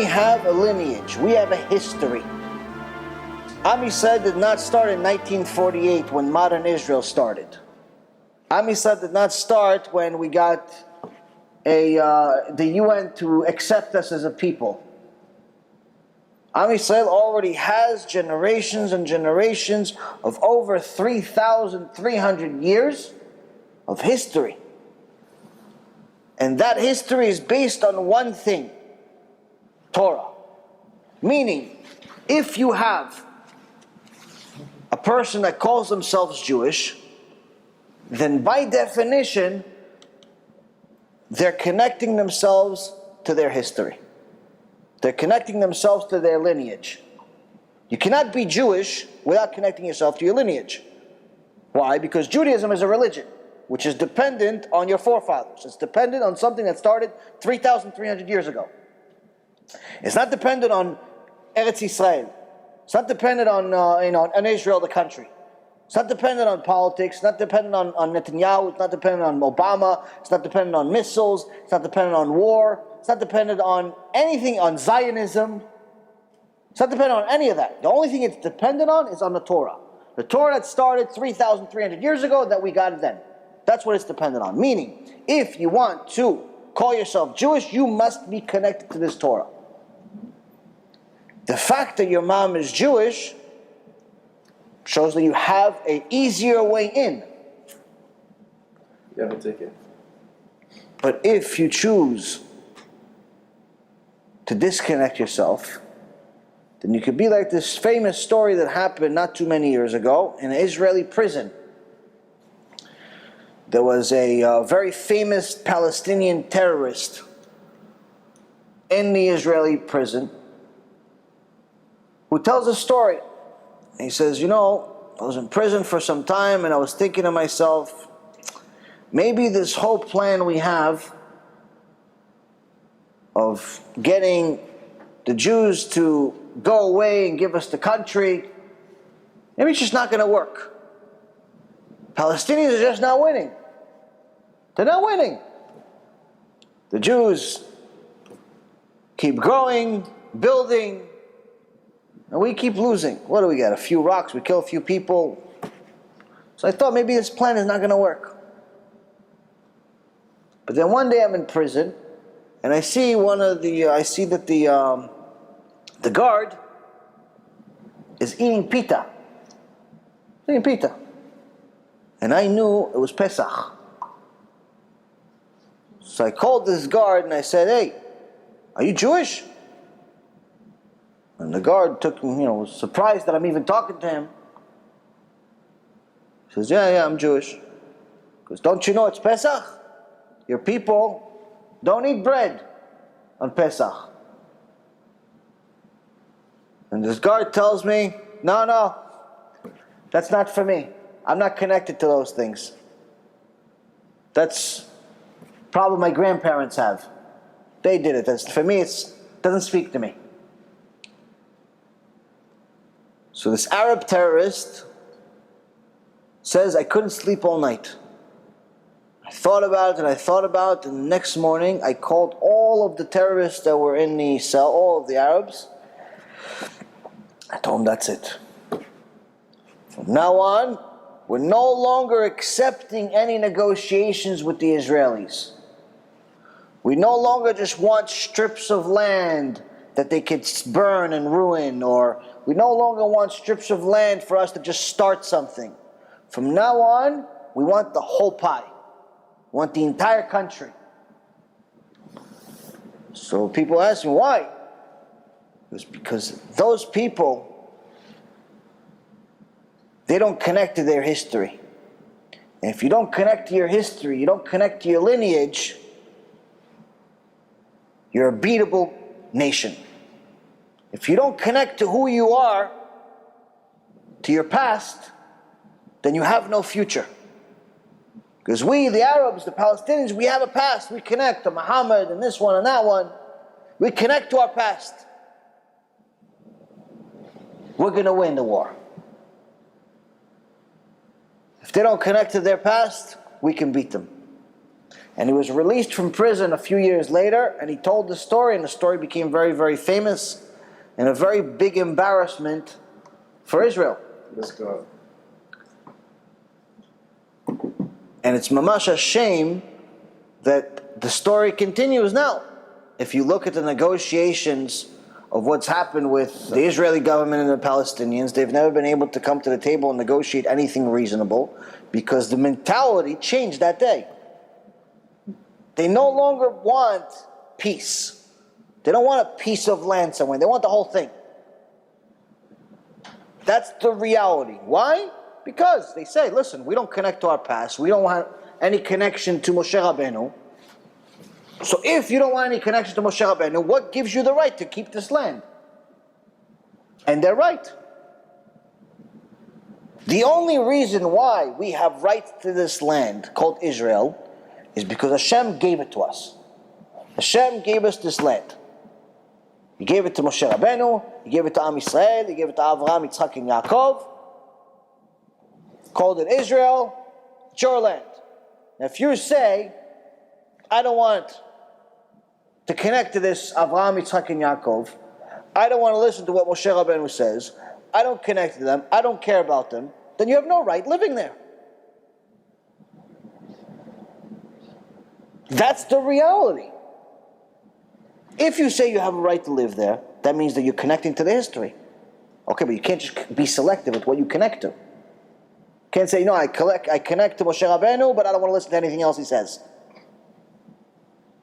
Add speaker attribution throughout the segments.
Speaker 1: We have a lineage. We have a history. Am Yisrael did not start in 1948 when modern Israel started. Am Yisrael did not start when we got the UN to accept us as a people. Am Yisrael already has generations and generations of over 3,300 years of history. And that history is based on one thing: Torah. Meaning, if you have a person that calls themselves Jewish, then by definition, they're connecting themselves to their history. They're connecting themselves to their lineage. You cannot be Jewish without connecting yourself to your lineage. Why? Because Judaism is a religion which is dependent on your forefathers. It's dependent on something that started 3,300 years ago. It's not dependent on Eretz Israel. It's not dependent on Israel, the country. It's not dependent on politics. It's not dependent on Netanyahu. It's not dependent on Obama. It's not dependent on missiles. It's not dependent on war. It's not dependent on anything, on Zionism. It's not dependent on any of that. The only thing it's dependent on is on the Torah. The Torah that started 3,300 years ago that we got then. That's what it's dependent on. Meaning, if you want to call yourself Jewish, you must be connected to this Torah. The fact that your mom is Jewish shows that you have an easier way in.
Speaker 2: You have a ticket.
Speaker 1: But if you choose to disconnect yourself, then you could be like this famous story that happened not too many years ago in an Israeli prison. There was a very famous Palestinian terrorist in the Israeli prison who tells a story. He says, I was in prison for some time and I was thinking to myself, maybe this whole plan we have of getting the Jews to go away and give us the country, maybe it's just not going to work. Palestinians are just not winning. They're not winning. The Jews keep growing, building, and we keep losing. What do we got? A few rocks, we kill a few people. So I thought maybe this plan is not going to work. But then one day I'm in prison, and I see that the guard is eating pita. Eating pita. And I knew it was Pesach. So I called this guard and I said, "Hey, are you Jewish?" And the guard was surprised that I'm even talking to him. He says, yeah, I'm Jewish. Because don't you know it's Pesach? Your people don't eat bread on Pesach. And this guard tells me, no, that's not for me. I'm not connected to those things. That's a problem my grandparents have. They did it. For me, it doesn't speak to me. So this Arab terrorist says, I couldn't sleep all night. I thought about it, and the next morning I called all of the terrorists that were in the cell, all of the Arabs. I told them, that's it. From now on, we're no longer accepting any negotiations with the Israelis. We no longer just want strips of land that they could burn and ruin, or we no longer want strips of land for us to just start something. From now on, we want the whole pie. We want the entire country. So people ask me, why? It's because those people, they don't connect to their history. And if you don't connect to your history, you don't connect to your lineage, you're a beatable nation. If you don't connect to who you are, to your past, then you have no future. Because we, the Arabs, the Palestinians, we have a past. We connect to Muhammad and this one and that one. We connect to our past. We're going to win the war. If they don't connect to their past, we can beat them. And he was released from prison a few years later, and he told the story, and the story became very, very famous, and a very big embarrassment for Israel.
Speaker 2: Let's go.
Speaker 1: And it's mamash a shame that the story continues now. If you look at the negotiations of what's happened with the Israeli government and the Palestinians, they've never been able to come to the table and negotiate anything reasonable because the mentality changed that day. They no longer want peace. They don't want a piece of land somewhere. They want the whole thing. That's the reality. Why? Because they say, listen, we don't connect to our past. We don't want any connection to Moshe Rabbeinu. So if you don't want any connection to Moshe Rabbeinu, what gives you the right to keep this land? And they're right. The only reason why we have rights to this land called Israel is because HaShem gave it to us. HaShem gave us this land. He gave it to Moshe Rabbeinu, He gave it to Am Yisrael, He gave it to Avraham, Yitzchak, and Yaakov. Called it Israel, it's your land. Now if you say, I don't want to connect to this Avraham, Yitzchak, and Yaakov, I don't want to listen to what Moshe Rabbeinu says, I don't connect to them, I don't care about them, then you have no right living there. That's the reality. If you say you have a right to live there, that means that you're connecting to the history. Okay, but you can't just be selective with what you connect to. You can't say, no, I connect to Moshe Rabbeinu, but I don't want to listen to anything else he says.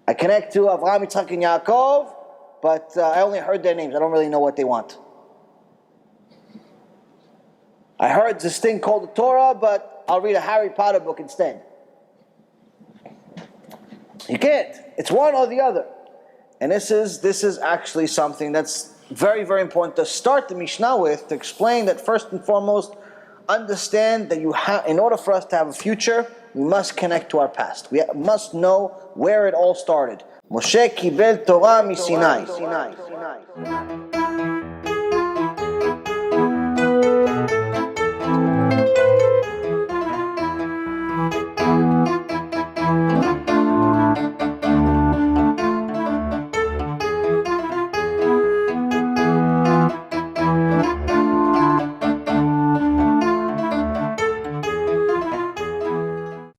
Speaker 1: I connect to Avraham, Yitzchak, and Yaakov, but I only heard their names. I don't really know what they want. I heard this thing called the Torah, but I'll read a Harry Potter book instead. You can't. It's one or the other. And this is actually something that's very, very important to start the Mishnah with, to explain that first and foremost, understand that in order for us to have a future, we must connect to our past. We must know where it all started. Moshe kibel Torah mi Sinai.